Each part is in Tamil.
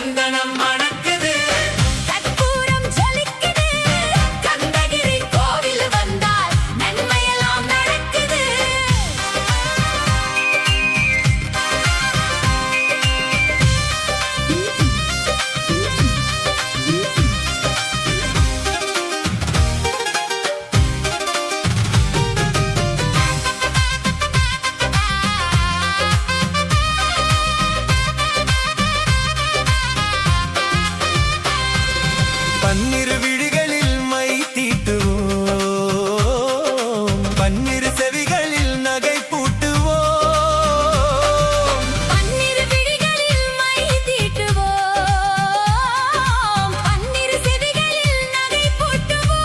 சந்தனம் மணக்குது, கற்பூரம் ஜொலிக்குது, கந்தகிரி கோவில் வந்தால் நன்மையெல்லாம் நடக்குது. பன்னிரு விழிகளில் மை தீட்டுவோம், பன்னிரு செவிகளில் நகை பூட்டுவோம். பன்னிரு விழிகளில் மை தீட்டுவோம், பன்னிரு செவிகளில் நகை பூட்டுவோம்.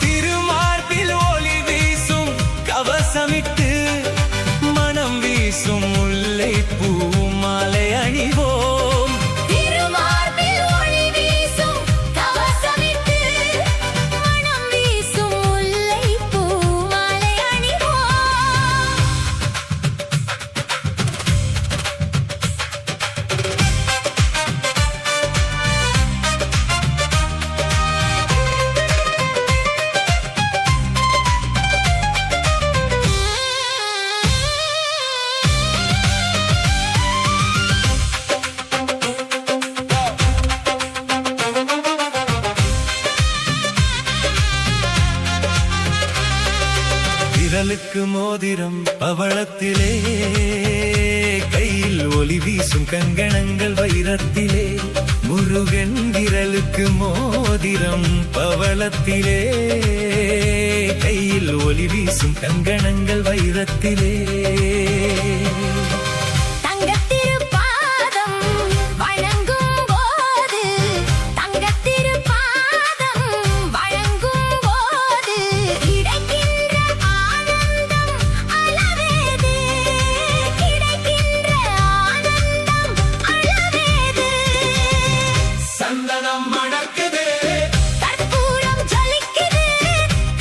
திருமார்பில் ஒளி வீசும் கவசமிட்டு மனம் வீசும் முல்லை பூ மாலை அணிவோம். திருமார்பில் ஒளி வீசும் கவசமிட்டு மனம் வீசும் முல்லைப்பூ மாலை அணிவோம். விரலுக்கு மோதிரம் பவளத்திலே, கையில் ஒளி வீசும் கங்கணங்கள் வைரத்திலே. முருகன் விரலுக்கு மோதிரம் பவளத்திலே, கையில் ஒளி வீசும் கங்கணங்கள் வைரத்திலே. தங்கத்திருப்பாதம் வணங்கும் போது, தங்கத்திருப்பாதம் வணங்கும் போது கிடைக்கின்ற ஆனந்தம் அளவேது, கிடைக்கின்ற ஆனந்தம் அளவேது. சந்தனம் மணக்குது, கற்பூரம் ஜொலிக்குது,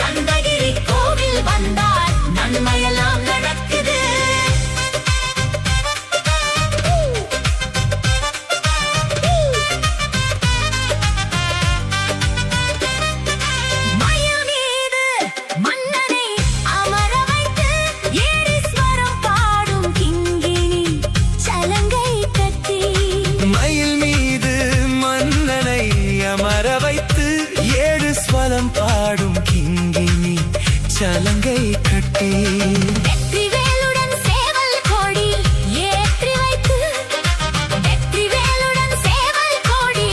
கந்தகிரி கோவில் வந்தால் நன்மையெல்லாம் நடக்குது. மயில் மீது மன்னனை அமர வைத்து ஏழீஸ்வரம் பாடும் கிங்கிணி சலங்கை கட்டி. மயில் மீது மன்னனை அமர வைத்து ஏழு ஸ்வரம் பாடும் கிங்கினி சலங்கை கட்டி. வெற்றிவேலுடன் சேவல் கொடி ஏற்றி வைத்து, வெற்றிவேலுடன் சேவல் கொடி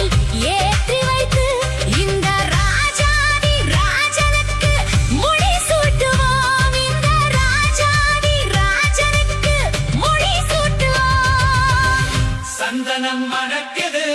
ஏற்றி வைத்து இந்த ராஜாதி ராஜனுக்கு முடி சூட்டுவோம், இந்த ராஜாதி ராஜனுக்கு முடி சூட்டுவோம். சந்தனம் மணக்குது.